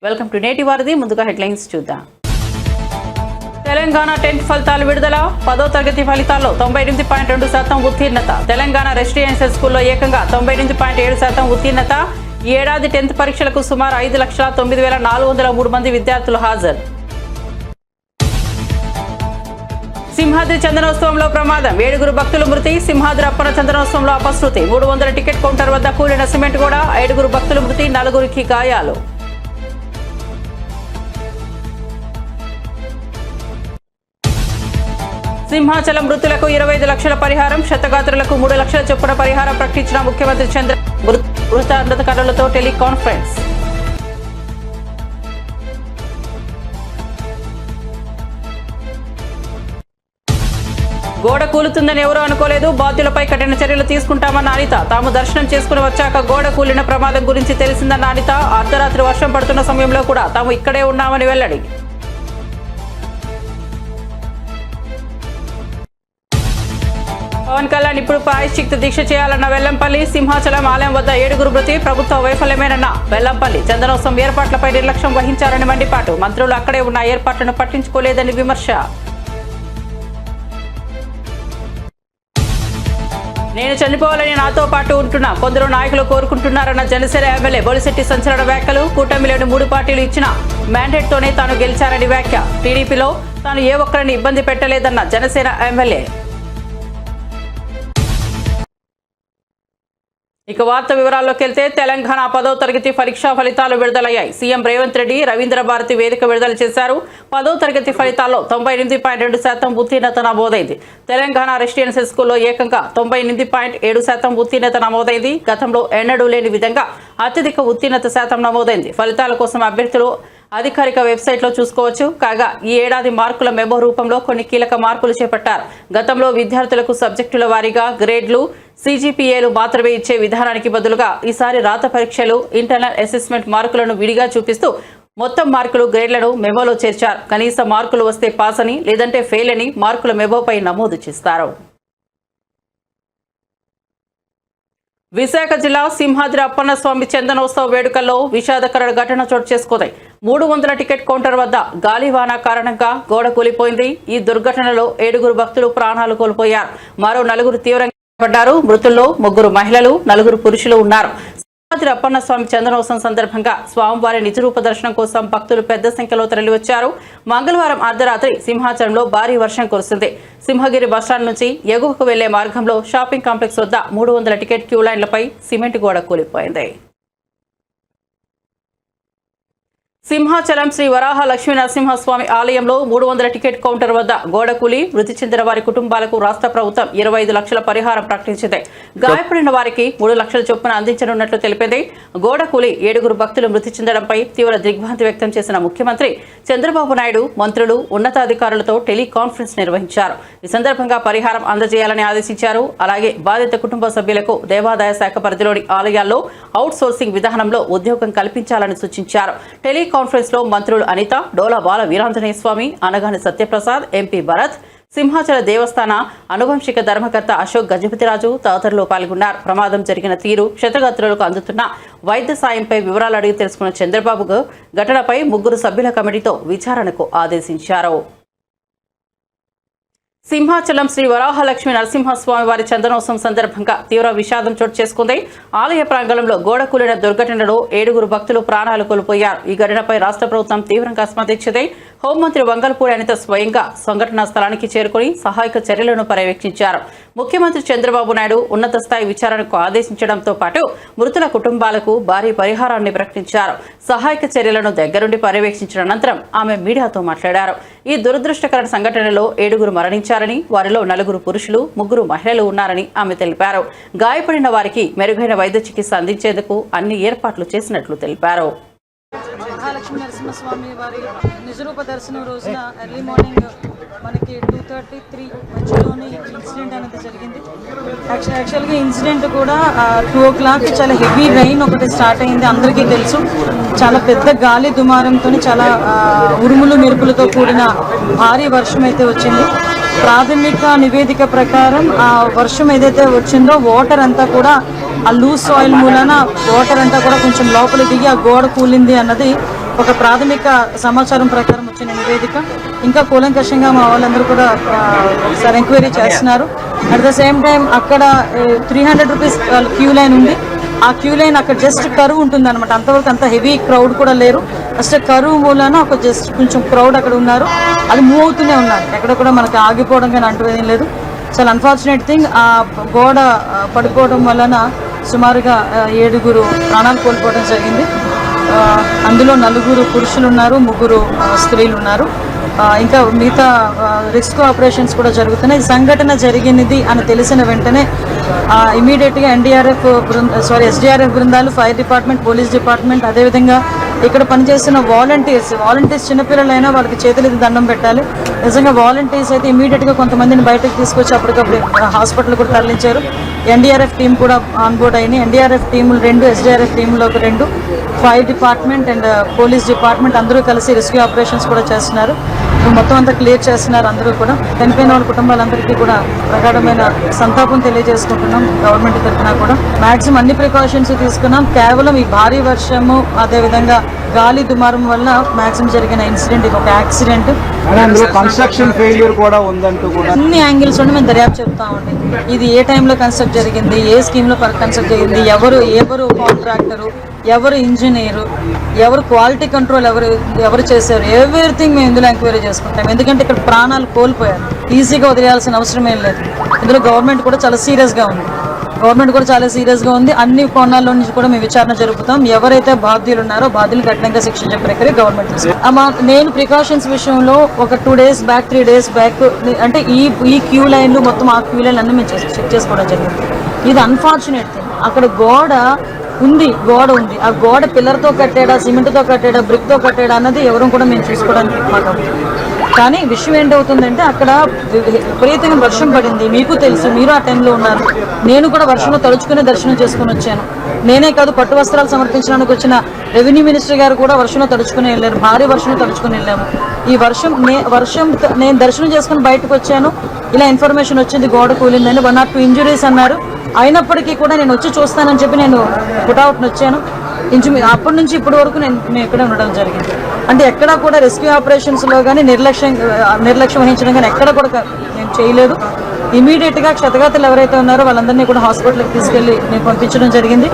Welcome to నేటి వారధి. ముందుగా హెడ్లైన్స్ చూద్దాం. తెలంగాణ 10th ఫలితాలు విడుదల. 10వ తరగతి ఫలితాల్లో 98.2% ఉత్తీర్ణత. తెలంగాణ రెసిడెన్షియల్ స్కూల్లో ఏకంగా 98.7% ఉత్తీర్ణత. ఈ ఏడాది 10th పరీక్షలకు సుమారు 5,09,403 మంది విద్యార్థులు హాజరు. సింహాద్రి చందనోత్సవంలో ప్రమాదం. 7 భక్తులు మృతి. సింహాద్రి అప్పన్న చందనోత్సవంలో అపశృతి. 300 టికెట్ కౌంటర్ వద్ద కూలిన సిమెంట్ గోడ. 5 భక్తులు మృతి, 4 గాయాలు. సింహాచలం మృతులకు 25 లక్షల పరిహారం. క్షతగాత్రులకు 3 లక్షల చొప్పున పరిహారం ప్రకటించిన ముఖ్యమంత్రి చంద్ర. మృతకారులతో టెలికాన్ఫరెన్స్. గోడ కూలుతుందని ఎవరూ అనుకోలేదు. బాధ్యులపై కఠిన చర్యలు తీసుకుంటామన్న అనిత. తాము దర్శనం చేసుకుని వచ్చాక గోడ కూలిన ప్రమాదం గురించి తెలిసిందన్న అనిత. అర్ధరాత్రి వర్షం పడుతున్న సమయంలో కూడా తాము ఇక్కడే ఉన్నామని వెల్లడి. పవన్ కళ్యాణ్ ఇప్పుడు ప్రాయశ్చిత్త దీక్ష చేయాలన్న వెల్లంపల్లి. సింహాచలం ఆలయం వద్ద 7 మృతి. ప్రభుత్వ వైఫల్యమేనన్న వెల్లంపల్లి. చందనోత్సవం ఏర్పాట్లపై నిర్లక్ష్యం వహించారని మండిపాటు. మంత్రులు అక్కడే ఉన్న ఏర్పాట్లను పట్టించుకోలేదని విమర్శ. నేను చనిపోవాలని నాతో పాటు ఉంటున్నా కొందరు నాయకులు కోరుకుంటున్నారన్న జనసేన ఎమ్మెల్యే బొలిశెట్టి సంచలన వ్యాఖ్యలు. కూటమిలోని 3 పార్టీలు ఇచ్చిన మ్యాండేట్తోనే తాను గెలిచారని వ్యాఖ్య. టీడీపీలో తాను ఏ ఒక్కరిని ఇబ్బంది పెట్టలేదన్న జనసేన ఎమ్మెల్యే. ఇక వార్త వివరాల్లోకి వెళ్తే తెలంగాణ 10వ తరగతి పరీక్షా ఫలితాలు విడుదలయ్యాయి. సీఎం రేవంత్ రెడ్డి రవీంద్ర భారతి వేదిక విడుదల చేశారు. 10వ తరగతి ఫలితాల్లో 98.2% ఉత్తీర్ణత నమోదైంది. తెలంగాణ రెసిడెన్షియల్ స్కూల్లో ఏకంగా 98.7% ఉత్తీర్ణత నమోదైంది. గతంలో ఎన్నడూ లేని విధంగా అత్యధిక ఉత్తీర్ణత శాతం నమోదైంది. ఫలితాల కోసం అభ్యర్థులు అధికారిక వెబ్సైట్లో చూసుకోవచ్చు. కాగా ఈ ఏడాది మార్కుల మెమో రూపంలో కొన్ని కీలక మార్పులు చేపట్టారు. గతంలో విద్యార్థులకు సబ్జెక్టుల వారీగా గ్రేడ్లు, CGPAలు మాత్రమే ఇచ్చే విధానానికి బదులుగా ఈసారి రాత పరీక్షలు, ఇంటర్నల్ అసెస్మెంట్ మార్కులను విడిగా చూపిస్తూ మొత్తం మార్కులు, గ్రేడ్లను మెమోలో చేర్చారు. కనీస మార్కులు వస్తే పాస్ అని, లేదంటే ఫెయిల్ అని మార్కుల మెమోపై నమోదు చేస్తారు. విశాఖ జిల్లా సింహాద్రి అప్పన్న స్వామి చందనోత్సవ వేడుకల్లో విషాదకర ఘటన చోటు చేసుకుంది. 300 టికెట్ కౌంటర్ వద్ద గాలివాన కారణంగా గోడ కూలిపోయింది. ఈ దుర్ఘటనలో 7 భక్తులు ప్రాణాలు కోల్పోయారు. మరో 4 తీవ్రంగా పడ్డారు. మృతుల్లో 3 మహిళలు, 4 పురుషులు ఉన్నారు. సింహాద్రి అప్పన్న స్వామి చందనోత్సవం సందర్భంగా స్వామివారి నిజరూప దర్శనం కోసం భక్తులు పెద్ద సంఖ్యలో తరలివచ్చారు. మంగళవారం అర్ధరాత్రి సింహాచలంలో భారీ వర్షం కురిసింది. సింహగిరి బస్టాండ్ నుంచి ఎగువకు వెళ్లే మార్గంలో షాపింగ్ కాంప్లెక్స్ వద్ద 300 టికెట్ క్యూ లైన్లపై సిమెంట్ గోడ కూలిపోయింది. సింహాచలం శ్రీ వరాహ లక్ష్మీ నరసింహస్వామి ఆలయంలో 300 టికెట్ కౌంటర్ వద్ద గోడ కూలి మృతి చెందిన వారి కుటుంబాలకు రాష్ట్ర ప్రభుత్వం 25 లక్షల పరిహారం ప్రకటించింది. గాయపడిన వారికి 3 లక్షల చొప్పున అందించనున్నట్లు తెలిపింది. గోడ కూలి 7 భక్తులు మృతి చెందడంపై తీవ్ర దిగ్భ్రాంతి వ్యక్తం చేసిన ముఖ్యమంత్రి చంద్రబాబు నాయుడు మంత్రులు, ఉన్నతాధికారులతో టెలికాన్ఫరెన్స్ నిర్వహించారు. ఈ సందర్భంగా పరిహారం అందజేయాలని ఆదేశించారు. అలాగే బాధిత కుటుంబ సభ్యులకు దేవాదాయ శాఖ పరిధిలోని ఆలయాల్లో అవుట్ సోర్సింగ్ విధానంలో ఉద్యోగం కల్పించాలని సూచించారు. కాన్ఫరెన్స్ లో మంత్రులు అనిత, డోలా బాల వీరాంజనేయ స్వామి, అనగాని సత్యప్రసాద్, ఎంపీ భరత్, సింహాచల దేవస్థాన అనువంశిక ధర్మకర్త అశోక్ గజపతిరాజు తదితరులు పాల్గొన్నారు. ప్రమాదం జరిగిన తీరు, క్షతగాత్రులకు అందుతున్న వైద్య సాయంపై వివరాలు అడిగి తెలుసుకున్న చంద్రబాబు ఘటనపై 3 సభ్యుల కమిటీతో విచారణకు ఆదేశించారు. సింహాచలం శ్రీ వరాహలక్ష్మి నరసింహస్వామి వారి చందనోత్సవం సందర్భంగా తీవ్ర విషాదం చోటు చేసుకుంది. ఆలయ ప్రాంగణంలో గోడ కూలిన దుర్ఘటనలో 7 భక్తులు ప్రాణాలు కోల్పోయారు. ఈ ఘటనపై రాష్ట్ర ప్రభుత్వం తీవ్రంగా స్పందించింది. హోంమంత్రి వంగల్పూడి అనిత స్వయంగా సంఘటనా స్థలానికి చేరుకుని సహాయక చర్యలను పర్యవేక్షించారు. ముఖ్యమంత్రి చంద్రబాబు నాయుడు ఉన్నత స్థాయి విచారణకు ఆదేశించడంతో పాటు మృతుల కుటుంబాలకు భారీ పరిహారాన్ని ప్రకటించారు. సహాయక చర్యలను దగ్గరుండి పర్యవేక్షించిన అనంతరం ఆమె మీడియాతో మాట్లాడారు. ఈ దురదృష్టకర సంఘటనలో 7 మరణించారని, వారిలో 4 పురుషులు, 3 మహిళలు ఉన్నారని ఆమె తెలిపారు. గాయపడిన వారికి మెరుగైన వైద్య చికిత్స అందించేందుకు అన్ని ఏర్పాట్లు చేసినట్లు తెలిపారు. మహాలక్ష్మి నరసింహస్వామి వారి నిజరూప దర్శనం రోజున ఎర్లీ మార్నింగ్ మనకి 2:33 మధ్యలోనే ఇన్సిడెంట్ అనేది జరిగింది. యాక్చువల్గా ఇన్సిడెంట్ కూడా 2 o'clock చాలా హెవీ రైన్ ఒకటి స్టార్ట్ అయింది. అందరికీ తెలుసు, చాలా పెద్ద గాలి దుమారంతో చాలా ఉరుములు మెరుపులతో కూడిన భారీ వర్షం అయితే వచ్చింది. ప్రాథమిక నివేదిక ప్రకారం ఆ వర్షం ఏదైతే వచ్చిందో వాటర్ అంతా కూడా ఆ లూజ్ సాయిల్ మూలన వాటర్ అంతా కూడా కొంచెం లోపల దిగి ఆ గోడ కూలింది అన్నది ఒక ప్రాథమిక సమాచారం ప్రకారం వచ్చిన నివేదిక. ఇంకా కూలంకషంగా మా వాళ్ళందరూ కూడా ఒకసారి ఎంక్వైరీ చేస్తున్నారు. అట్ ద సేమ్ టైం అక్కడ 300 రూపీస్ క్యూ లైన్ ఉంది. ఆ క్యూ లైన్ అక్కడ జస్ట్ కరువు ఉంటుంది అనమాట. అంతవరకు అంత హెవీ క్రౌడ్ కూడా లేరు. ఫస్ట్ కరువు మూలాన ఒక జస్ట్ కొంచెం క్రౌడ్ అక్కడ ఉన్నారు. అది మూవ్ అవుతూనే ఉన్నారు. ఎక్కడ కూడా మనకి ఆగిపోవడం కానీ అంటువేం లేదు. చాలా అన్ఫార్చునేట్ థింగ్, ఆ గోడ పడిపోవడం వలన సుమారుగా 7 ప్రాణాలు కోల్పోవడం జరిగింది. అందులో 4 పురుషులు ఉన్నారు, 3 స్త్రీలు ఉన్నారు. ఇంకా మిగతా రెస్క్యూ ఆపరేషన్స్ కూడా జరుగుతున్నాయి. సంఘటన జరిగినది అని తెలిసిన వెంటనే ఇమీడియట్గా ఎస్డిఆర్ఎఫ్ బృందాలు, ఫైర్ డిపార్ట్మెంట్, పోలీస్ డిపార్ట్మెంట్, అదేవిధంగా ఇక్కడ పనిచేస్తున్న వాలంటీర్స్ చిన్నపిల్లలైనా వాళ్ళకి చేతులెత్తి దండం పెట్టాలి. నిజంగా వాలంటీర్స్ అయితే ఇమీడియట్గా కొంతమందిని బయటకు తీసుకొచ్చి అప్పటికప్పుడు హాస్పిటల్ కూడా తరలించారు. ఎన్డీఆర్ఎఫ్ టీం కూడా ఆన్బోర్డ్ అయింది. ఎన్డీఆర్ఎఫ్ టీములు 2, ఎస్డీఆర్ఎఫ్ టీంలో ఒక 2, fire department and police department అందరూ కలిసి రెస్క్యూ ఆపరేషన్స్ కూడా చేస్తున్నారు. మొత్తం అంతా క్లియర్ చేస్తున్నారు. అందరూ కూడా చనిపోయిన వాళ్ళ కుటుంబాలందరికీ కూడా ప్రగాఢమైన సంతాపం తెలియజేసుకుంటున్నాం. గవర్నమెంట్ తరఫున కూడా మాక్సిమం అన్ని ప్రికాషన్స్ తీసుకున్నాం. కేవలం ఈ భారీ వర్షము, అదేవిధంగా గాలి దుమారం వల్ల మాక్సిమం జరిగిన ఇన్సిడెంట్ ఇది ఒక యాక్సిడెంట్. కన్స్ట్రక్షన్ ఫెయిల్యూర్ కూడా ఉందంటూ కూడా అన్ని యాంగిల్స్ నుండి మేము దర్యాప్తు చెప్తామండి. ఇది ఏ టైంలో కన్స్ట్రక్ట్ జరిగింది, ఏ స్కీమ్లో కన్స్ట్రక్ట్ జరిగింది, ఎవరు కాంట్రాక్టరు, ఎవరు ఇంజనీరు, ఎవరు క్వాలిటీ కంట్రోల్ ఎవరు చేశారు, ఎవ్రీథింగ్ మేము ఇందులో ఎంక్వైరీ చేసుకుంటాం. ఎందుకంటే ఇక్కడ ప్రాణాలు కోల్పోయారు. ఈజీగా వదిలేయాల్సిన అవసరం ఏం లేదు. ఇందులో గవర్నమెంట్ కూడా చాలా సీరియస్గా ఉంది. అన్ని కోణాల్లో నుంచి కూడా మేము విచారణ జరుపుతాం. ఎవరైతే బాధ్యులు ఉన్నారో బాధ్యులు కఠినంగా శిక్షించే ప్రక్రియ గవర్నమెంట్ తీసుకుంటాం. నేను ప్రికాషన్స్ విషయంలో ఒక 2 days బ్యాక్, 3 days బ్యాక్ అంటే ఈ క్యూ లైన్లు మొత్తం ఆ క్యూ లైన్లు అన్నీ మేము చెక్ చేసుకోవడం జరిగింది. ఇది అన్ఫార్చునేట్ థింగ్. అక్కడ గోడ ఉంది. ఆ గోడ పిల్లర్తో కట్టాడా, సిమెంట్తో కట్టాడా, బ్రిక్తో కట్టాడా అన్నది ఎవరు కూడా మేము చూసుకోవడానికి మాకు. కానీ విషయం ఏంటవుతుందంటే అక్కడ విపరీతంగా వర్షం పడింది. మీకు తెలుసు, మీరు ఆ టైంలో ఉన్నారు. నేను కూడా వర్షంలో తడుచుకునే దర్శనం చేసుకుని వచ్చాను. నేనే కాదు, పట్టు వస్త్రాలు సమర్పించడానికి వచ్చిన రెవెన్యూ మినిస్టర్ గారు కూడా వర్షంలో తడుచుకుని వెళ్ళారు. భారీ వర్షంలో తడుచుకుని వెళ్ళాము. ఈ వర్షం నేను దర్శనం చేసుకుని బయటకు వచ్చాను. ఇలా ఇన్ఫర్మేషన్ వచ్చింది గోడ కూలిందని. 1 or 2 ఇంజురీస్ అన్నారు. అయినప్పటికీ కూడా నేను వచ్చి చూస్తానని చెప్పి నేను పుట్అవుట్ని వచ్చాను. అప్పటి నుంచి ఇప్పటి వరకు మేము ఇక్కడే ఉండడం జరిగింది. అంటే ఎక్కడా కూడా రెస్క్యూ ఆపరేషన్స్లో కానీ నిర్లక్ష్యం వహించడం కానీ ఎక్కడ కూడా నేను చేయలేదు. ఇమీడియట్గా క్షతగాతులు ఎవరైతే ఉన్నారో వాళ్ళందరినీ కూడా హాస్పిటల్కి తీసుకెళ్ళి నేను పంపించడం జరిగింది.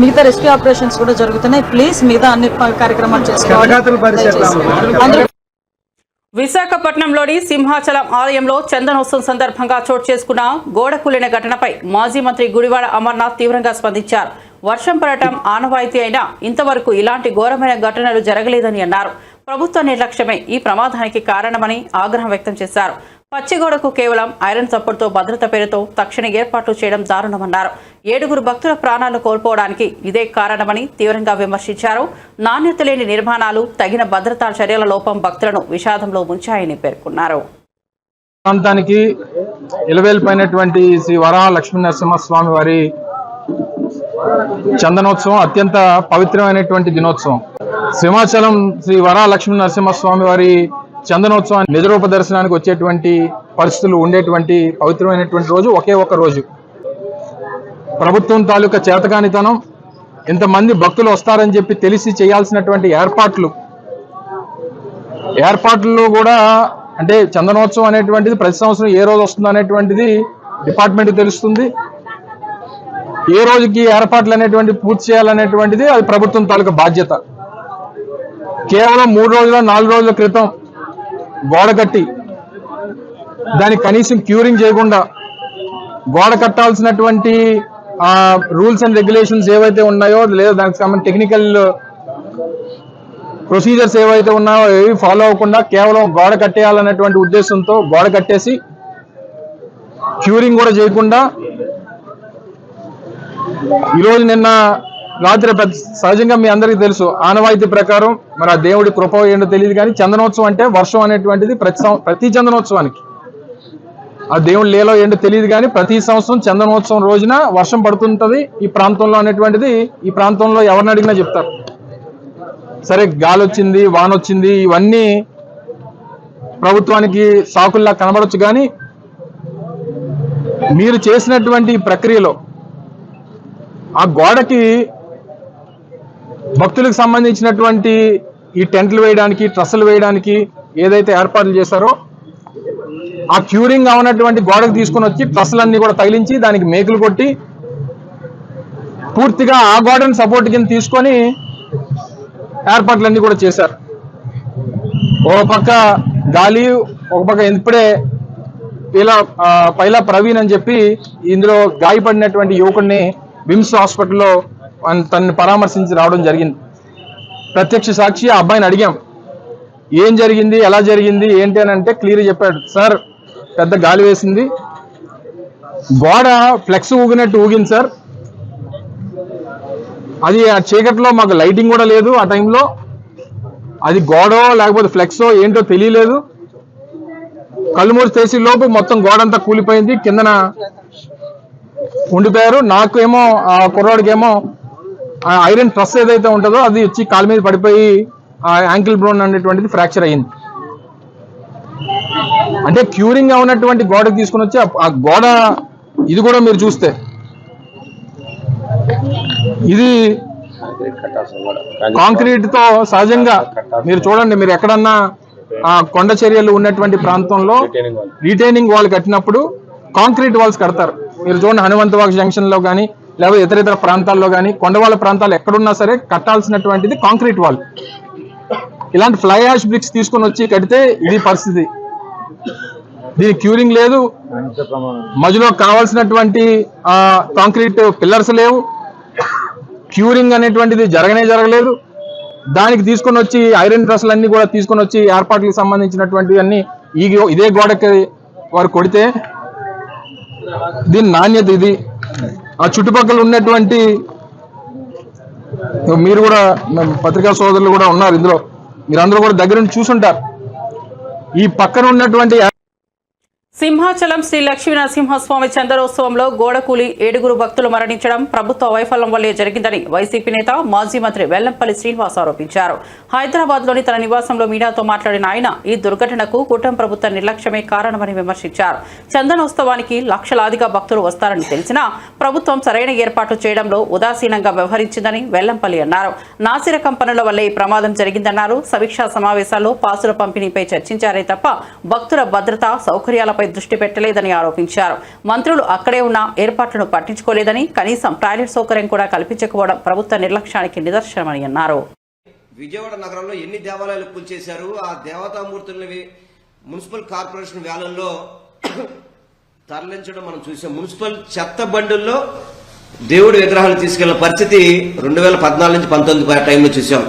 మిగతా రెస్క్యూ ఆపరేషన్స్ కూడా జరుగుతున్నాయి. ప్లీజ్ మిగతా అన్ని కార్యక్రమాలు చేసుకోవాలి. విశాఖపట్నంలోని సింహాచలం ఆలయంలో చందనోత్సవం సందర్భంగా చోటు చేసుకున్న గోడ కూలిన ఘటనపై మాజీ మంత్రి గుడివాడ అమర్నాథ్ తీవ్రంగా స్పందించారు. వర్షం పడటం ఆనవాయితీ అయినా ఇంతవరకు ఇలాంటి ఘోరమైన ఘటనలు జరగలేదని అన్నారు. ప్రభుత్వ నిర్లక్ష్యమే ఈ ప్రమాదానికి కారణమని ఆగ్రహం వ్యక్తం చేశారు. పచ్చిగోడకు కేవలం ఐరన్ చప్పుడుతో భద్రత పేరుతో తక్షణ ఏర్పాట్లు చేయడం దారుణమన్నారు. 7 భక్తుల ప్రాణాలను కోల్పోవడానికి ఇదే కారణమని తీవ్రంగా విమర్శించారు. నాణ్యత లేని నిర్మాణాలు, తగిన భద్రతా చర్యల లోపం భక్తులను విషాదంలో ముంచాయని పేర్కొన్నారు. ప్రాంతానికి ఇలవేల్పైనటువంటి శ్రీ వరాహ లక్ష్మీ నరసింహస్వామి వారి చందనోత్సవం అత్యంత పవిత్రమైనటువంటి దినోత్సవం. సింహాచలం శ్రీ వరాహ లక్ష్మీ నరసింహస్వామి వారి చందనోత్సవాన్ని నిజరూప దర్శనానికి వచ్చేటువంటి పరిస్థితులు ఉండేటువంటి పవిత్రమైనటువంటి రోజు ఒకే ఒక రోజు. ప్రభుత్వం తాలూకా చేతకానితనం, ఇంతమంది భక్తులు వస్తారని చెప్పి తెలిసి చేయాల్సినటువంటి ఏర్పాట్లు కూడా, అంటే చందనోత్సవం అనేటువంటిది ప్రతి సంవత్సరం ఏ రోజు వస్తుంది అనేటువంటిది డిపార్ట్మెంట్కి తెలుస్తుంది. ఏ రోజుకి ఏర్పాట్లు అనేటువంటి పూర్తి చేయాలనేటువంటిది అది ప్రభుత్వం తాలూకా బాధ్యత. కేవలం 3 రోజుల 4 రోజుల క్రితం గోడ కట్టి దానికి కనీసం క్యూరింగ్ చేయకుండా గోడ కట్టాల్సినటువంటి రూల్స్ అండ్ రెగ్యులేషన్స్ ఏవైతే ఉన్నాయో, లేదా దానికి సంబంధించిన టెక్నికల్ ప్రొసీజర్స్ ఏవైతే ఉన్నాయో ఏవి ఫాలో అవ్వకుండా కేవలం గోడ కట్టేయాలనేటువంటి ఉద్దేశంతో గోడ కట్టేసి క్యూరింగ్ కూడా చేయకుండా ఈరోజు నిన్న రాత్రి సహజంగా మీ అందరికీ తెలుసు, ఆనవాయితీ ప్రకారం మరి ఆ దేవుడి కృప ఏంటో తెలియదు కానీ చందనోత్సవం అంటే వర్షం అనేటువంటిది ప్రతి చందనోత్సవానికి ఆ దేవుడి లీలో ఏంటో తెలియదు కానీ ప్రతి సంవత్సరం చందనోత్సవం రోజున వర్షం పడుతుంటది ఈ ప్రాంతంలో అనేటువంటిది ఈ ప్రాంతంలో ఎవరిని అడిగినా చెప్తారు. సరే, గాలి వచ్చింది, వాన వచ్చింది, ఇవన్నీ ప్రభుత్వానికి సాకుల్లా కనబడొచ్చు కానీ మీరు చేసినటువంటి ప్రక్రియలో ఆ గోడకి భక్తులకు సంబంధించినటువంటి ఈ టెంట్లు వేయడానికి, ట్రస్సులు వేయడానికి ఏదైతే ఏర్పాట్లు చేశారో ఆ క్యూరింగ్ ఉన్నటువంటి గోడకు తీసుకొని వచ్చి ట్రస్సులన్నీ కూడా తగిలించి దానికి మేకులు కొట్టి పూర్తిగా ఆ గోడను సపోర్ట్ కింద తీసుకొని ఏర్పాట్లన్నీ కూడా చేశారు. ఒక పక్క గాలి, ఒక పక్క ఇప్పుడే పైలా ప్రవీణ్ అని చెప్పి ఇందులో గాయపడినటువంటి యువకుడిని విమ్స్ హాస్పిటల్లో తనని పరామర్శించి రావడం జరిగింది. ప్రత్యక్ష సాక్షి ఆ అబ్బాయిని అడిగాం, ఏం జరిగింది, ఎలా జరిగింది ఏంటి అని అంటే క్లియర్ చెప్పాడు. సార్, పెద్ద గాలి వేసింది, గోడ ఫ్లెక్స్ ఊగినట్టు ఊగింది సార్. అది ఆ చీకట్లో మాకు లైటింగ్ కూడా లేదు ఆ టైంలో. అది గోడో లేకపోతే ఫ్లెక్సో ఏంటో తెలియలేదు. కళ్ళు మూసి తెసి లోపు మొత్తం గోడంతా కూలిపోయింది, కిందన ఉండిపోయారు. నాకేమో ఆ కుర్రాడికేమో ఐరన్ ట్రస్ ఏదైతే ఉంటుందో అది వచ్చి కాలు మీద పడిపోయి ఆ యాంకిల్ బ్రోన్ అనేటువంటిది ఫ్రాక్చర్ అయ్యింది. అంటే క్యూరింగ్ ఉన్నటువంటి గోడకు తీసుకుని వచ్చి ఆ గోడ ఇది కూడా మీరు చూస్తే ఇది కాంక్రీట్ తో సహజంగా మీరు చూడండి, మీరు ఎక్కడన్నా ఆ కొండ చర్యలు ఉన్నటువంటి ప్రాంతంలో రిటైనింగ్ వాల్ కట్టినప్పుడు కాంక్రీట్ వాల్స్ కడతారు. మీరు చూడండి, హనుమంతవాగ్ జంక్షన్ లో కానీ లేకపోతే ఇతర ప్రాంతాల్లో కానీ కొండవాళ్ళ ప్రాంతాలు ఎక్కడున్నా సరే కట్టాల్సినటువంటిది కాంక్రీట్ వాల్. ఇలాంటి ఫ్లై యాష్ బ్రిక్స్ తీసుకొని వచ్చి కడితే ఇది పరిస్థితి. దీని క్యూరింగ్ లేదు, మధ్యలో కావాల్సినటువంటి కాంక్రీట్ పిల్లర్స్ లేవు, క్యూరింగ్ అనేటువంటిది జరగలేదు. దానికి తీసుకొని వచ్చి ఐరన్ ట్రస్లు అన్ని కూడా తీసుకొని వచ్చి ఏర్పాట్లకు సంబంధించినటువంటి అన్ని ఇదే గోడకి వారు కొడితే దీని నాణ్యత ఇది. ఆ చుట్టుపక్కల ఉన్నటువంటి మీరు కూడా పత్రికా సోదరులు కూడా ఉన్నారు ఇందులో, మీరందరూ కూడా దగ్గర నుంచి చూసుంటారు. ఈ పక్కన ఉన్నటువంటి సింహాచలం శ్రీ లక్ష్మీ నరసింహస్వామి చందనోత్సవంలో గోడకూలి 7 భక్తులు మరణించడం ప్రభుత్వ వైఫల్యం వల్లే జరిగిందని వైసీపీ నేత మాజీ మంత్రి వెల్లంపల్లి శ్రీనివాస్ ఆరోపించారు. హైదరాబాద్లోని తన నివాసంలో మీడియాతో మాట్లాడిన ఆయన ఈ దుర్ఘటనకు కూటమి ప్రభుత్వ నిర్లక్ష్యమే కారణమని విమర్శించారు. చందనోత్సవానికి లక్షలాదిగా భక్తులు వస్తారని తెలిసినా ప్రభుత్వం సరైన ఏర్పాట్లు చేయడంలో ఉదాసీనంగా వ్యవహరించిందని వెల్లంపల్లి అన్నారు. నాసిరకం పనుల వల్లే ఈ ప్రమాదం జరిగిందన్నారు. సమీక్షా సమావేశాల్లో పాసుల పంపిణీపై చర్చించారే తప్ప భక్తుల భద్రత, సౌకర్యాలపై దృష్టి పెట్టలేదని ఆరోపించారు. మంత్రులు అక్కడే ఉన్న ఏర్పాట్లను పట్టించుకోలేదని, కనీసం టాయిలెట్ సౌకర్యం కూడా కల్పించకపోవడం ప్రభుత్వ నిర్లక్ష్యానికి నిదర్శనమని అన్నారు. విజయవాడ నగరంలో ఎన్ని దేవాలయాలు కూల్చేశారు. ఆ దేవతామూర్తులని మున్సిపల్ కార్పొరేషన్ వ్యాన్లలో తరలించడం మనం చూసాం. మున్సిపల్ చెత్త బండుల్లో దేవుడి విగ్రహాలు తీసుకెళ్లిన పరిస్థితి 2014 నుంచి 19 టైంలో చూసాం.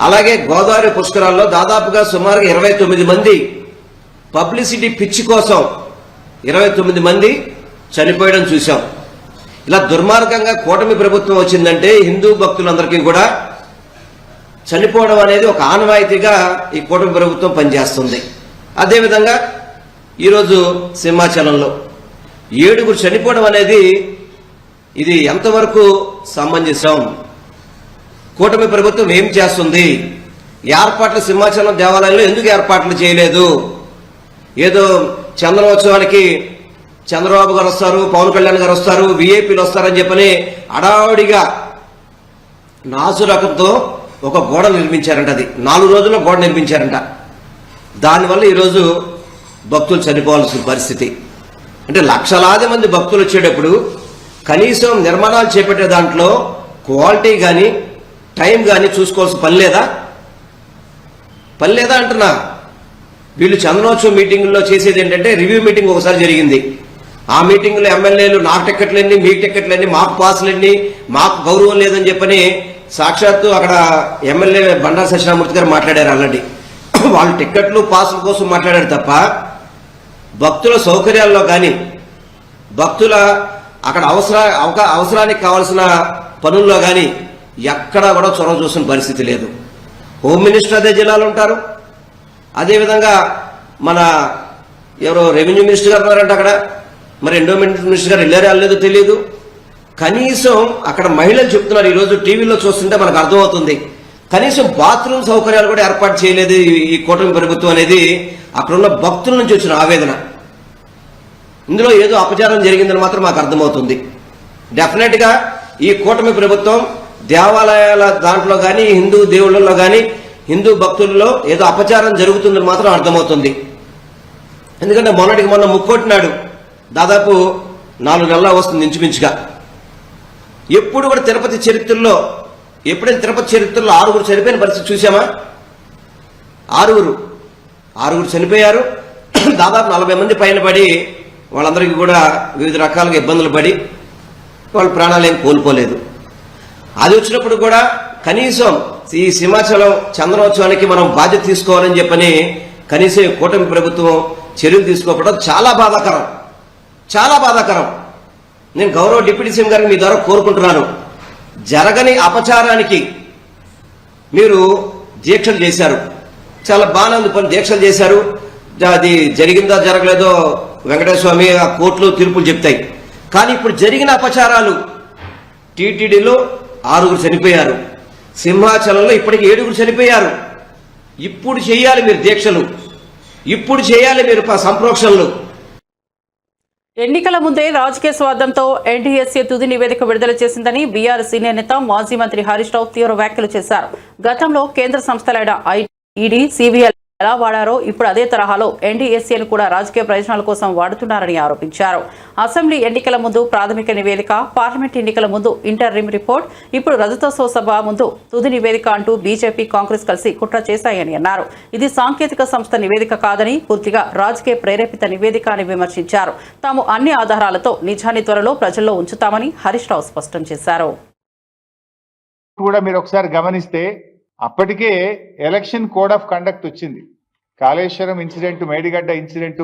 అలాగే గోదావరి పుష్కరాల్లో దాదాపుగా సుమారుగా 29 మంది పబ్లిసిటీ పిచ్చి కోసం 29 మంది చనిపోయడం చూశాం. ఇలా దుర్మార్గంగా కూటమి ప్రభుత్వం వచ్చిందంటే హిందూ భక్తులందరికీ కూడా చనిపోవడం అనేది ఒక ఆనవాయితీగా ఈ కూటమి ప్రభుత్వం పనిచేస్తుంది. అదేవిధంగా ఈరోజు సింహాచలంలో 7 చనిపోవడం అనేది ఇది ఎంతవరకు సమంజసం? కూటమి ప్రభుత్వం ఏం చేస్తుంది? ఏర్పాట్లు సింహాచలం దేవాలయంలో ఎందుకు ఏర్పాట్లు చేయలేదు? ఏదో చందనోత్సవానికి చంద్రబాబు గారు వస్తారు, పవన్ కళ్యాణ్ గారు వస్తారు, విఐపీలు వస్తారని చెప్పని అడావుడిగా నాసురకంతో ఒక గోడ నిర్మించారంట. అది 4 రోజుల్లో గోడ నిర్మించారంట. దానివల్ల ఈరోజు భక్తులు చనిపోవాల్సిన పరిస్థితి. అంటే లక్షలాది మంది భక్తులు వచ్చేటప్పుడు కనీసం నిర్మాణాలు చేపట్టే దాంట్లో క్వాలిటీ కానీ టైం కానీ చూసుకోవాల్సిన పని లేదా అంటున్నా. వీళ్ళు చందనోత్సవం మీటింగుల్లో చేసేది ఏంటంటే రివ్యూ మీటింగ్ ఒకసారి జరిగింది. ఆ మీటింగ్లో ఎమ్మెల్యేలు నాకు టికెట్లన్నీ, మీకు టికెట్లన్నీ, మాకు పాసులన్నీ, మాకు గౌరవం లేదని చెప్పని సాక్షాత్తు అక్కడ ఎమ్మెల్యే బండారు సత్యనారాయణ గారు మాట్లాడారు. ఆల్రెడీ వాళ్ళు టికెట్లు పాసుల కోసం మాట్లాడారు తప్ప భక్తుల సౌకర్యాల్లో కానీ భక్తుల అక్కడ అవసరానికి కావాల్సిన పనుల్లో కానీ ఎక్కడా కూడా చొరవ చూసిన పరిస్థితి లేదు. హోమ్ మినిస్టర్ అదే జిల్లాలో ఉంటారు. అదేవిధంగా మన ఎవరో రెవెన్యూ మినిస్టర్ గారు ఉన్నారంట అక్కడ, మరి ఎండోమెంట్ మినిస్టర్ గారు వెళ్ళారో లేదో తెలియదు. కనీసం అక్కడ మహిళలు చెప్తున్నారు, ఈరోజు టీవీలో చూస్తుంటే మనకు అర్థమవుతుంది, కనీసం బాత్రూమ్ సౌకర్యాలు కూడా ఏర్పాటు చేయలేదు ఈ కూటమి ప్రభుత్వం అనేది అక్కడున్న భక్తుల నుంచి వచ్చిన ఆవేదన. ఇందులో ఏదో అపచారం జరిగిందని మాత్రం మాకు అర్థమవుతుంది. డెఫినెట్ గా ఈ కూటమి ప్రభుత్వం దేవాలయాల దాంట్లో కానీ హిందూ దేవుళ్ళలో కానీ హిందూ భక్తుల్లో ఏదో అపచారం జరుగుతుందని మాత్రం అర్థమవుతుంది. ఎందుకంటే మొన్నటికి మొన్న ముక్కొట్టినాడు, దాదాపు 4 నెలల వస్తుంది ఇంచుమించుగా. ఎప్పుడు కూడా తిరుపతి చరిత్రలో, ఎప్పుడైనా తిరుపతి చరిత్రలో 6 చనిపోయిన పరిస్థితి చూసామా? 6 చనిపోయారు. దాదాపు 40 మంది పైన పడి వాళ్ళందరికీ కూడా వివిధ రకాలుగా ఇబ్బందులు పడి వాళ్ళ ప్రాణాలు ఏం కోల్పోలేదు. అది వచ్చినప్పుడు కూడా కనీసం ఈ సింహాచలం చందనోత్సవానికి మనం బాధ్యత తీసుకోవాలని చెప్పని కనీసం ఈ కూటమి ప్రభుత్వం చర్యలు తీసుకోవడం చాలా బాధాకరం, చాలా బాధాకరం. నేను గౌరవ డిప్యూటీ సీఎం గారిని మీ ద్వారా కోరుకుంటున్నాను, జరగని అపచారానికి మీరు దీక్షలు చేశారు, చాలా బాగానే పని దీక్షలు చేశారు. అది జరిగిందో జరగలేదో వెంకటేశ్వర స్వామి ఆ కోర్టులో తీర్పులు చెప్తాయి. కానీ ఇప్పుడు జరిగిన అపచారాలు, టీటీడీలో 6 చనిపోయారు, సింహాచలంలో ఇప్పటికి 7 చనిపోయారు. ఇప్పుడు చేయాలి మీరు దీక్షలు, ఇప్పుడు చేయాలి మీరు సంప్రోక్షణలు. ఎన్నికల ముందే రాజకీయ స్వార్థంతో ఎన్డీఎస్ఏ తుది నివేదిక విడుదల చేసిందని బీఆర్ఎస్ సీనియర్ నేత మాజీ మంత్రి హరీష్ రావు తీవ్ర వ్యాఖ్యలు చేశారు. గతంలో కేంద్ర సంస్థలైన ఈడీ, సిబిఐ ఎలా వాడారో ఇప్పుడు అదే తరహాలో ఎన్డీఎస్ఏను కూడా రాజకీయ ప్రయోజనాల కోసం వాడుతున్నారని ఆరోపించారు. అసెంబ్లీ ఎన్నికల ముందు ప్రాథమిక నివేదిక, పార్లమెంట్ ఎన్నికల ముందు ఇంటర్రిమ్ రిపోర్ట్, ఇప్పుడు రజతోత్సవ సభ ముందు తుది నివేదిక అంటూ బీజేపీ, కాంగ్రెస్ కలిసి కుట్ర చేశాయని అన్నారు. ఇది సాంకేతిక సంస్థ నివేదిక కాదని, పూర్తిగా రాజకీయ ప్రేరేపిత నివేదిక అని విమర్శించారు. తాము అన్ని ఆధారాలతో నిజాన్ని త్వరలో ప్రజల్లో ఉంచుతామని హరీష్ రావు స్పష్టం చేశారు. కూడా మీరు ఒకసారి గమనిస్తే అప్పటికే ఎలక్షన్ కోడ్ ఆఫ్ కండక్ట్ వచ్చింది. కాళేశ్వరం ఇన్సిడెంట్, మేడిగడ్డ ఇన్సిడెంట్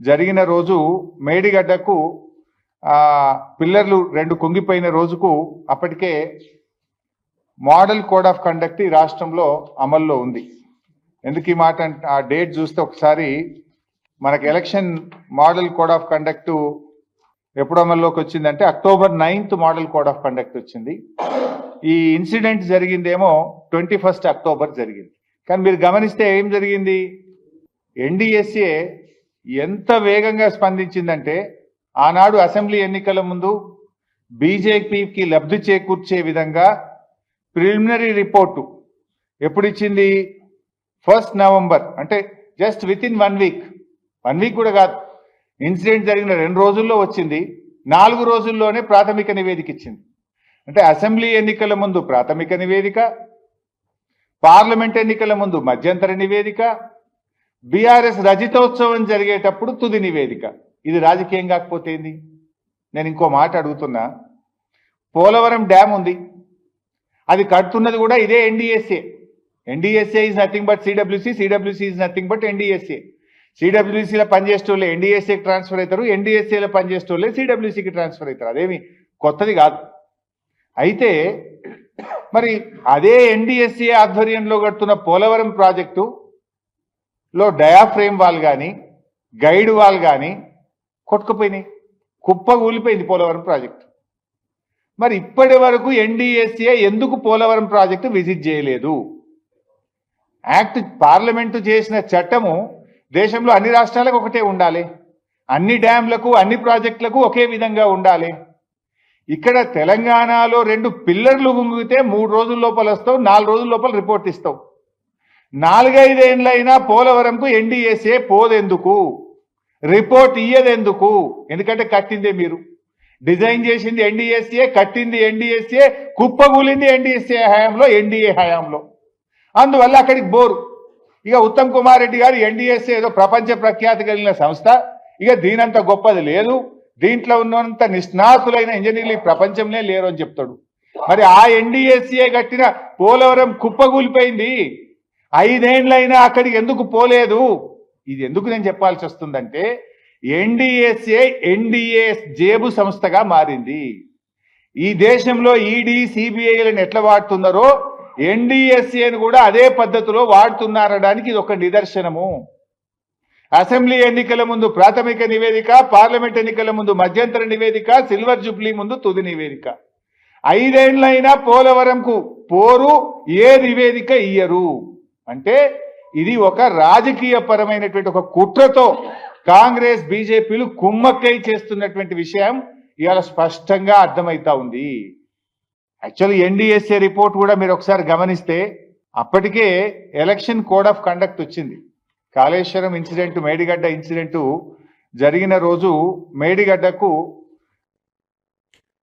జరిగిన రోజు మేడిగడ్డకు పిల్లర్లు 2 కుంగిపోయిన రోజుకు అప్పటికే మోడల్ కోడ్ ఆఫ్ కండక్ట్ ఈ రాష్ట్రంలో అమల్లో ఉంది. ఎందుకు ఈ మాట ఆ డేట్ చూస్తే ఒకసారి మనకి election model code of conduct ఎప్పుడు అమల్లోకి వచ్చిందంటే October 9th model code of conduct వచ్చింది. ఈ ఇన్సిడెంట్ జరిగిందేమో 21st October జరిగింది. కానీ మీరు గమనిస్తే ఏం జరిగింది, ఎన్డీఎస్ఏ ఎంత వేగంగా స్పందించిందంటే ఆనాడు అసెంబ్లీ ఎన్నికల ముందు బీజేపీకి లబ్ధి చేకూర్చే విధంగా ప్రిలిమినరీ రిపోర్టు ఎప్పుడు ఇచ్చింది, 1st November, అంటే just with in 1 week, 1 week కూడా కాదు, ఇన్సిడెంట్ జరిగిన 2 రోజుల్లో వచ్చింది. 4 రోజుల్లోనే ప్రాథమిక నివేదిక ఇచ్చింది. అంటే అసెంబ్లీ ఎన్నికల ముందు ప్రాథమిక నివేదిక, పార్లమెంట్ ఎన్నికల ముందు మధ్యంతర నివేదిక, బీఆర్ఎస్ రజతోత్సవం జరిగేటప్పుడు తుది నివేదిక. ఇది రాజకీయం కాకపోతే ఏంది? నేను ఇంకో మాట అడుగుతున్నా, పోలవరం డ్యామ్ ఉంది, అది కడుతున్నది కూడా ఇదే NDSA. NDSA is nothing but CWC, CWC is nothing but NDSA. సిడబ్ల్యూసీలో పనిచేసేటోళ్ళే ఎన్డీఎస్ఏకి ట్రాన్స్ఫర్ అవుతారు, ఎన్డీఎస్ఏలో పనిచేసేటోళ్ళే సిడబ్ల్యూసీకి ట్రాన్స్ఫర్ అవుతారు. అదేమి కొత్తది కాదు. అయితే మరి అదే ఎన్డీఎస్ఏ ఆధ్వర్యంలో కడుతున్న పోలవరం ప్రాజెక్టులో డయాఫ్రేమ్ వాల్ కానీ గైడ్ వాల్ కానీ కొట్టుకుపోయినాయి, కుప్పగూలిపోయింది పోలవరం ప్రాజెక్టు. మరి ఇప్పటి వరకు ఎన్డీఎస్ఏ ఎందుకు పోలవరం ప్రాజెక్టు విజిట్ చేయలేదు? యాక్ట్ పార్లమెంటు చేసిన చట్టము దేశంలో అన్ని రాష్ట్రాలకు ఒకటే ఉండాలి, అన్ని డ్యాంలకు అన్ని ప్రాజెక్టులకు ఒకే విధంగా ఉండాలి. ఇక్కడ తెలంగాణలో 2 పిల్లర్లు గుంగితే 3 రోజుల లోపల వస్తావు, 4 రోజుల లోపల రిపోర్ట్ ఇస్తావు. 4-5 ఏళ్ళైనా పోలవరంకు ఎన్డీఎస్ఏ పోదెందుకు, రిపోర్ట్ ఇయ్యదెందుకు? ఎందుకంటే కట్టిందే మీరు, డిజైన్ చేసింది ఎన్డీఎస్ఏ, కట్టింది ఎన్డీఎస్ఏ, కుప్పగూలింది ఎన్డీఎస్ఏ హయాంలో, ఎన్డీఏ హయాంలో. అందువల్ల అక్కడికి బోరు. ఇక ఉత్తమ్ కుమార్ రెడ్డి గారు ఎన్డీఎస్ఏ ఏదో ప్రపంచ ప్రఖ్యాతి కలిగిన సంస్థ, ఇక దీనంత గొప్పది లేదు, దీంట్లో ఉన్నంత నిష్ణాతులైన ఇంజనీర్లు ఈ ప్రపంచంలో లేరు అని చెప్తాడు. మరి ఆ ఎన్డీఎస్ఏ కట్టిన పోలవరం కుప్పగూలిపోయింది, 5 ఏళ్ళైనా అక్కడికి ఎందుకు పోలేదు? ఇది ఎందుకు నేను చెప్పాల్సి వస్తుందంటే ఎన్డీఎస్ఏ ఎన్డీఏ జేబు సంస్థగా మారింది. ఈ దేశంలో ఈడీ, సిబిఐలను ఎట్లా వాడుతున్నారో ఎన్డీఎస్ఏను కూడా అదే పద్ధతిలో వాడుతున్నారనడానికి ఇది ఒక నిదర్శనము. అసెంబ్లీ ఎన్నికల ముందు ప్రాథమిక నివేదిక, పార్లమెంట్ ఎన్నికల ముందు మధ్యంతర నివేదిక, సిల్వర్ జూబ్లీ ముందు తుది నివేదిక. 5 ఏళ్ళైనా పోలవరంకు పోరు, ఏ నివేదిక ఇయ్యరు. అంటే ఇది ఒక రాజకీయ పరమైనటువంటి ఒక కుట్రతో కాంగ్రెస్, బీజేపీలు కుమ్మక్కై చేస్తున్నటువంటి విషయం ఇవాళ స్పష్టంగా అర్థమవుతా ఉంది. యాక్చువల్లీ ఎన్డీఎస్ఏ రిపోర్ట్ కూడా మీరు ఒకసారి గమనిస్తే అప్పటికే ఎలక్షన్ కోడ్ ఆఫ్ కండక్ట్ వచ్చింది. కాళేశ్వరం ఇన్సిడెంట్, మేడిగడ్డ ఇన్సిడెంట్ జరిగిన రోజు మేడిగడ్డకు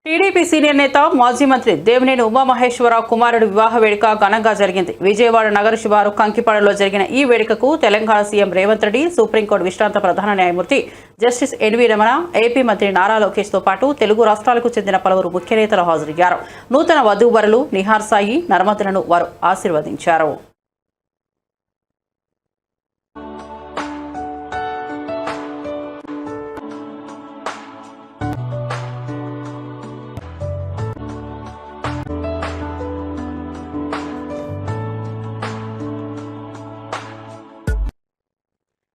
టీడీపీ సీనియర్ నేత మాజీ మంత్రి దేవినేని ఉమామహేశ్వరరావు కుమారుడు వివాహ వేడుక ఘనంగా జరిగింది. విజయవాడ నగర శివారు కంకిపాడులో జరిగిన ఈ వేడుకకు తెలంగాణ సీఎం రేవంత్ రెడ్డి, సుప్రీంకోర్టు విశ్రాంత ప్రధాన న్యాయమూర్తి జస్టిస్ ఎన్వి రమణ, ఏపీ మంత్రి నారా లోకేష్ తో పాటు తెలుగు రాష్ట్రాలకు చెందిన పలువురు ముఖ్య నేతలు హాజరయ్యారు. నూతన వధూవరులు నిహార్ సాయి, నర్మదలను వారు ఆశీర్వదించారు.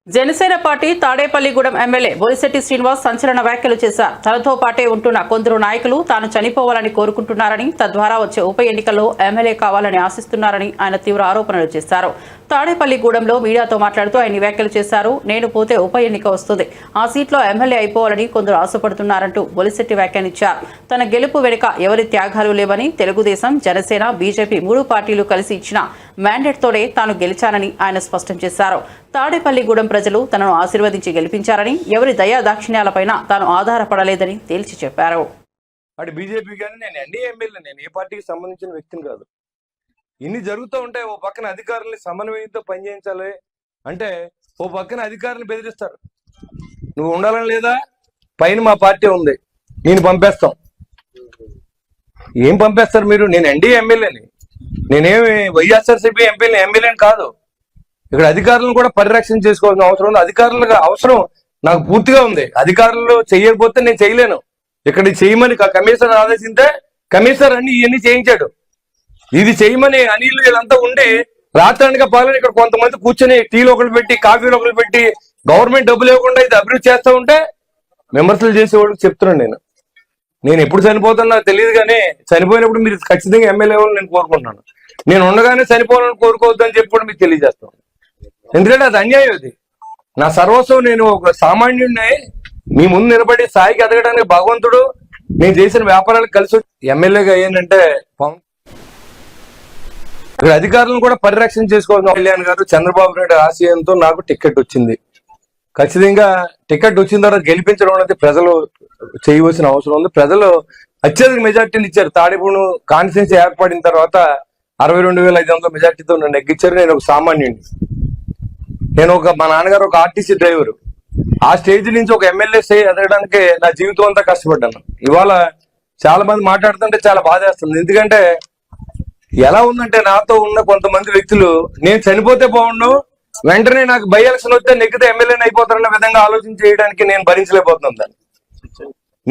జనసేన పార్టీ తాడేపల్లిగూడెం ఎమ్మెల్యే బొలిశెట్టి శ్రీనివాస్ సంచలన వ్యాఖ్యలు చేశారు. తనతో పాటే ఉంటున్న కొందరు నాయకులు తాను చనిపోవాలని కోరుకుంటున్నారని, తద్వారా వచ్చే ఉప ఎన్నికల్లో ఎమ్మెల్యే కావాలని ఆశిస్తున్నారని ఆయన తీవ్ర ఆరోపణలు చేశారు. తాడేపల్లిగూడెంలో మీడియాతో మాట్లాడుతూ ఆయన వ్యాఖ్యలు చేశారు. నేను పోతే ఉప ఎన్నిక వస్తుంది, ఆ సీట్లో ఎమ్మెల్యే అయిపోవాలని కొందరు ఆశపడుతున్నారంటూ బొలిశెట్టి వ్యాఖ్యానించారు. తన గెలుపు వెనుక ఎవరి త్యాగాలు లేవని, తెలుగుదేశం, జనసేన, బీజేపీ 3 పార్టీలు కలిసి ఇచ్చిన మ్యాండేట్తోనే తాను గెలిచానని ఆయన స్పష్టం చేశారు. తాడేపల్లిగూడెం ప్రజలు తనను ఆశీర్వదించి గెలిపించారని, ఎవరి దయా దాక్షిణ్యాలపైన తాను ఆధారపడలేదని తేల్చి చెప్పారు. అటు బీజేపీ కానీ నేను ఎన్డీఏ ఎమ్మెల్యే, నేను ఏ పార్టీకి సంబంధించిన వ్యక్తిని కాదు. ఇన్ని జరుగుతూ ఉంటాయి. ఓ పక్కన అధికారుల్ని సమన్వయంతో పనిచేయించాలి అంటే ఓ పక్కన అధికారులను బెదిరిస్తారు. నువ్వు ఉండాలని లేదా, పైన మా పార్టీ ఉంది, నేను పంపేస్తాం. ఏం పంపేస్తారు మీరు? నేను ఎన్డీఏ ఎమ్మెల్యేని, నేనేమి వైఎస్ఆర్సీపీ ఎమ్మెల్యేని కాదు. ఇక్కడ అధికారులను కూడా పరిరక్షణ చేసుకోవాల్సిన అవసరం ఉంది. అధికారులకు అవసరం నాకు పూర్తిగా ఉంది. అధికారులు చేయకపోతే నేను చేయలేను. ఇక్కడ చేయమని కమిషనర్ ఆదేశిస్తే కమిషనర్ అన్ని ఇవన్నీ చేయించాడు. ఇది చేయమని అనిల్ వీళ్ళంతా ఉండి రాత్రానిక పాలన ఇక్కడ కొంతమంది కూర్చొని టీలు ఒకరు పెట్టి, కాఫీలు ఒకరు పెట్టి, గవర్నమెంట్ డబ్బులు ఇవ్వకుండా ఇది అభివృద్ధి చేస్తూ ఉంటే విమర్శలు చేసేవాళ్ళకి చెప్తున్నాను. నేను ఎప్పుడు చనిపోతానో నాకు తెలియదు, కానీ చనిపోయినప్పుడు మీరు ఖచ్చితంగా ఎమ్మెల్యే అవ్వాలని నేను కోరుకుంటున్నాను. నేను ఉండగానే చనిపోవాలని కోరుకోవద్దని చెప్పి కూడా మీకు తెలియజేస్తాను. ఎందుకంటే అది అన్యాయం. అది నా సర్వస్వం. నేను ఒక సామాన్యుడిని మీ ముందు నిలబడి స్థాయికి ఎదగడానికి భగవంతుడు నేను చేసిన వ్యాపారాలకు కలిసి ఎమ్మెల్యేగా అయ్యానంటే ఇక్కడ అధికారులను కూడా పరిరక్షణ చేసుకోవాల్సిన కళ్యాణ్ గారు, చంద్రబాబు నాయుడు ఆశయంతో నాకు టికెట్ వచ్చింది. ఖచ్చితంగా టికెట్ వచ్చిన తర్వాత గెలిపించడం అనేది ప్రజలు చేయవలసిన అవసరం ఉంది. ప్రజలు అత్యధిక మెజార్టీని ఇచ్చారు. తాడేపూడి కాన్స్టిట్యున్సీ ఏర్పడిన తర్వాత 62,500 మెజార్టీతో నన్ను ఎగ్గించారు. నేను ఒక సామాన్యుడిని. నేను మా నాన్నగారు ఒక ఆర్టీసీ డ్రైవరు. ఆ స్టేజ్ నుంచి ఒక ఎమ్మెల్యే ఎదగడానికి నా జీవితం అంతా కష్టపడ్డాను. ఇవాళ చాలా మంది మాట్లాడుతుంటే చాలా బాధేస్తుంది. ఎందుకంటే ఎలా ఉందంటే నాతో ఉన్న కొంతమంది వ్యక్తులు నేను చనిపోతే బాగుండు, వెంటనే నాకు బై ఎలక్షన్ వస్తే నెగ్గితే ఎమ్మెల్యేని అయిపోతారన్న విధంగా ఆలోచన చేయడానికి నేను భరించలేకపోతున్నాను దాన్ని.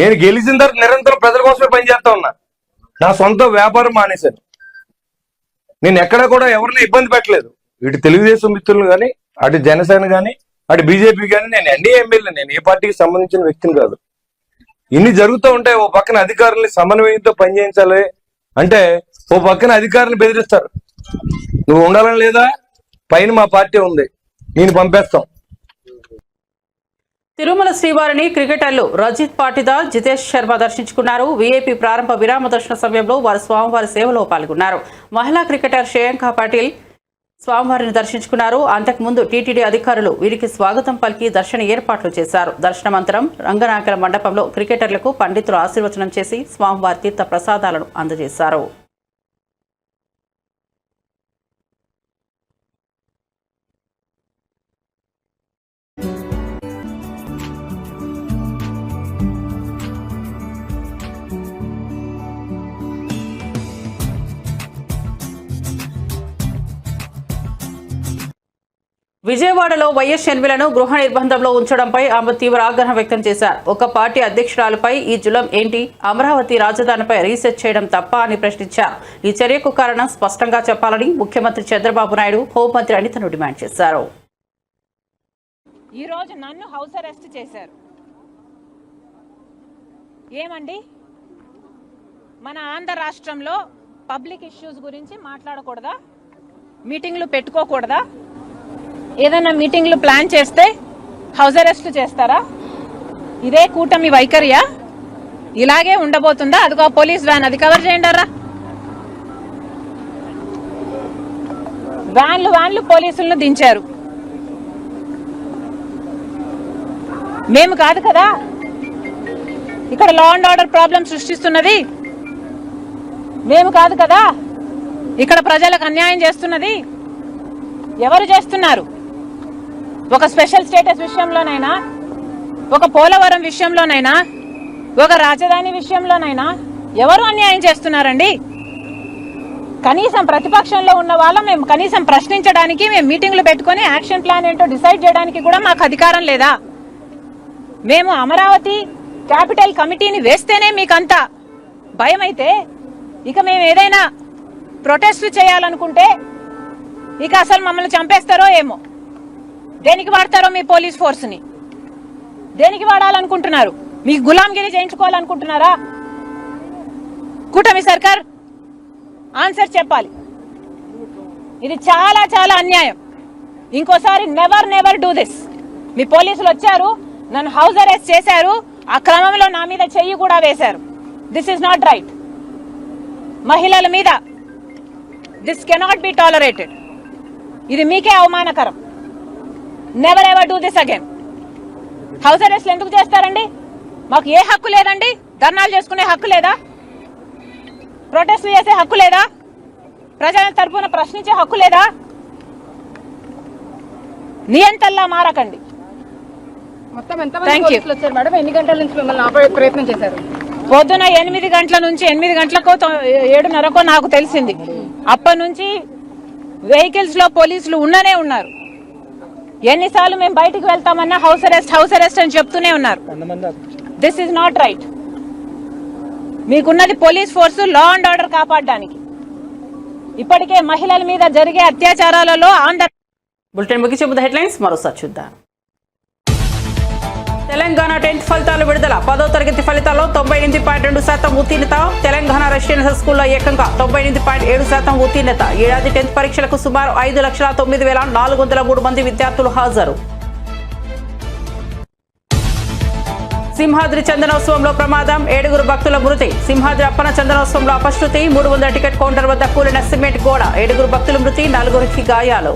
నేను గెలిచిన తర్వాత నిరంతరం ప్రజల కోసమే పనిచేస్తా ఉన్నా. నా సొంత వ్యాపారం మానేశాను. నేను ఎక్కడ కూడా ఎవరిని ఇబ్బంది పెట్టలేదు. ఇటు తెలుగుదేశం మిత్రులు కానీ, అటు జనసేన కానీ, అటు బీజేపీ కానీ. నేను ఎన్డీఏ ఎమ్మెల్యే, నేను ఏ పార్టీకి సంబంధించిన వ్యక్తిని కాదు. ఇన్ని జరుగుతూ ఉంటాయి. ఓ పక్కన అధికారుల్ని సమన్వయంతో పనిచేయించాలి అంటే ఓ పక్కన అధికారులను బెదిరిస్తారు. నువ్వు ఉండాలని లేదా, పైన మా పార్టీ ఉంది, నేను పంపేస్తాం. తిరుమల శ్రీవారిని క్రికెటర్లు రజిత్ పాటిదార్, జితేష్ శర్మ దర్శించుకున్నారు. వీఐపీ ప్రారంభ విరామ దర్శన సమయంలో వారు స్వామివారి సేవలో పాల్గొన్నారు. మహిళా క్రికెటర్ శ్రేయాంక పాటిల్ స్వామివారిని దర్శించుకున్నారు. అంతకుముందు టీటీడీ అధికారులు వీరికి స్వాగతం పలికి దర్శన ఏర్పాట్లు చేశారు. దర్శనానంతరం రంగనాయకుల మండపంలో క్రికెటర్లకు పండితులు ఆశీర్వచనం చేసి స్వామివారి తీర్థ ప్రసాదాలను అందజేశారు. విజయవాడలో వైఎస్ షర్మిలను గృహ నిర్బంధంలో ఉంచడంపై ఆమె తీవ్ర ఆగ్రహం వ్యక్తం చేశారు. ఒక పార్టీ అధ్యక్షురాలపై ఈ జులం ఏంటి? అమరావతి రాజధానిపై రీసెర్చ్ చేయడం తప్ప అని ప్రశ్నించారు. ఈ చర్యకు కారణం స్పష్టంగా చెప్పాలని ముఖ్యమంత్రి చంద్రబాబు నాయుడు, హోంమంత్రి అనితను డిమాండ్ చేశారు. ఈ రోజు నన్ను హౌస్ అరెస్ట్ చేశారు. ఏమండి, మన ఆంధ్ర రాష్ట్రంలో పబ్లిక్ ఇష్యూస్ గురించి మాట్లాడకూడదా? మీటింగ్లు పెట్టుకోకూడదా? ఏదైనా మీటింగ్లు ప్లాన్ చేస్తే హౌస్ అరెస్ట్ చేస్తారా? ఇదే కూటమి వైఖరియా? ఇలాగే ఉండబోతుందా? అదిగో పోలీస్ వ్యాన్, అది కవర్ చేయండి రా. వ్యాన్లు పోలీసులను దించారు. మేము కాదు కదా ఇక్కడ లా అండ్ ఆర్డర్ ప్రాబ్లం సృష్టిస్తున్నది, మేము కాదు కదా ఇక్కడ ప్రజలకు అన్యాయం చేస్తున్నది. ఎవరు చేస్తున్నారు? ఒక స్పెషల్ స్టేటస్ విషయంలోనైనా, ఒక పోలవరం విషయంలోనైనా, ఒక రాజధాని విషయంలోనైనా ఎవరు అన్యాయం చేస్తున్నారండి? కనీసం ప్రతిపక్షంలో ఉన్న వాళ్ళం మేము కనీసం ప్రశ్నించడానికి, మేము మీటింగ్లు పెట్టుకొని యాక్షన్ ప్లాన్ ఏంటో డిసైడ్ చేయడానికి కూడా మాకు అధికారం లేదా? మేము అమరావతి క్యాపిటల్ కమిటీని వేస్తేనే మీకంతా భయం అయితే, ఇక మేము ఏదైనా ప్రొటెస్ట్ చేయాలనుకుంటే ఇక అసలు మమ్మల్ని చంపేస్తారో ఏమో. దేనికి వాడతారో మీ పోలీస్ ఫోర్స్ని? దేనికి వాడాలనుకుంటున్నారు? మీకు గులాంగిరి చేయించుకోవాలనుకుంటున్నారా? కూటమి సర్కార్ ఆన్సర్ చెప్పాలి. ఇది చాలా చాలా అన్యాయం. ఇంకోసారి నెవర్ డూ దిస్. మీ పోలీసులు వచ్చారు, నన్ను హౌస్ అరెస్ట్ చేశారు, ఆ క్రమంలో నా మీద చెయ్యి కూడా వేశారు. This is not right. మహిళల మీద దిస్ కెనాట్ బి టాలరేటెడ్. ఇది మీకే అవమానకరం. Never ever do this again. House అరెస్ట్లు ఎందుకు చేస్తారండి? మాకు ఏ హక్కు లేదండి? ధర్నాలు చేసుకునే హక్కు లేదా? ప్రొటెస్ట్ చేసే హక్కు లేదా? ప్రజల తరఫున ప్రశ్నించే హక్కు లేదా? నియంతల్లా మారకండి. ఎన్ని గంటల నుంచి మిమ్మల్ని ఆపే ప్రయత్నం చేశారు? పొద్దున 8 గంటల నుంచి 8 గంటలకో 7:30కో నాకు తెలిసింది. అప్పటి నుంచి వెహికల్స్ లో పోలీసులు ఉన్ననే ఉన్నారు. ఎన్నిసార్లు మేము బయటకు వెళ్తామన్నా హౌస్ అరెస్ట్ అని చెప్తూనే ఉన్నారు. This is not right. మీకున్నది police force law and order కాపాడడానికి. ఇప్పటికే మహిళల మీద జరిగే అత్యాచారాలలో ఆంధ్ర. బులెటిన్ ముగించే ముందు హెడ్లైన్స్ మరోసారి చూద్దాం. తెలంగాణ 10th ఫలితాలు విడుదల. 10వ తరగతి ఫలితాల్లో 98.2% ఉత్తీర్ణత. తెలంగాణ రెసిడెన్షియల్ స్కూల్లో ఏకంగా 98.7% ఉత్తీర్ణత. ఏడాది 10th పరీక్షలకు సుమారు 5,09,403 మంది విద్యార్థులు హాజరు. సింహాద్రి చందనోత్సవంలో ప్రమాదం. 7 భక్తుల మృతి. సింహాద్రి అప్పన చందనోత్సవంలో అపశృతి. 300 టికెట్ కౌంటర్ వద్ద కూలిన సిమెంట్ గోడ. 7 భక్తుల మృతి, 4 గాయాలు.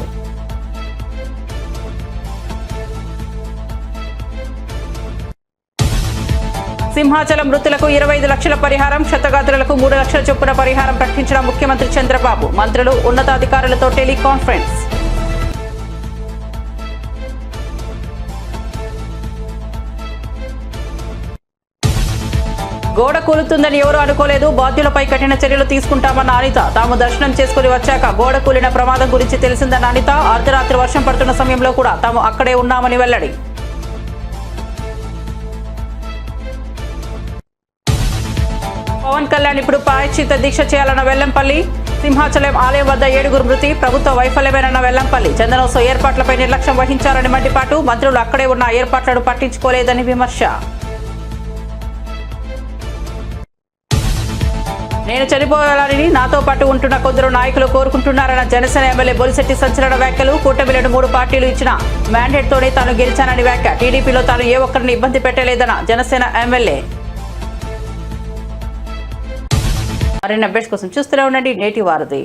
సింహాచలం మృతులకు 25 లక్షల పరిహారం. క్షతగాత్రులకు 3 లక్షల చొప్పున పరిహారం ప్రకటించిన ముఖ్యమంత్రి చంద్రబాబు. మంత్రులు, ఉన్నతాధికారులతో టెలికాన్ఫరెన్స్. గోడ కూలుతుందని ఎవరూ అనుకోలేదు. బాధ్యులపై కఠిన చర్యలు తీసుకుంటామన్న అనిత. తాము దర్శనం చేసుకుని వచ్చాక గోడ కూలిన ప్రమాదం గురించి తెలిసిందన్న అనిత. అర్ధరాత్రి వర్షం పడుతున్న సమయంలో కూడా తాము అక్కడే ఉన్నామని వెల్లడి. పవన్ కళ్యాణ్ ఇప్పుడు ప్రాయశ్చిత్త దీక్ష చేయాలన్న వెల్లంపల్లి. సింహాచలం ఆలయం వద్ద 7 మృతి. ప్రభుత్వ వైఫల్యమేనన్న వెల్లంపల్లి. చందనోత్సవ ఏర్పాట్లపై నిర్లక్ష్యం వహించారని మండిపాటు. మంత్రులు అక్కడే ఉన్న ఏర్పాట్లను పట్టించుకోలేదని విమర్శ. నేను చనిపోవాలని నాతో పాటు ఉంటున్న కొందరు నాయకులు కోరుకుంటున్నారన్న జనసేన ఎమ్మెల్యే బొలిశెట్టి సంచలన వ్యాఖ్యలు. కూటమిలను 3 పార్టీలు ఇచ్చిన మ్యాండేట్ తోనే తాను గెలిచానని వ్యాఖ్య. టీడీపీలో తాను ఏ ఒక్కరిని ఇబ్బంది పెట్టలేదన్న జనసేన ఎమ్మెల్యే. మరిన్ని అప్డేట్స్ కోసం చూస్తూనే ఉండండి నేటి వారధి.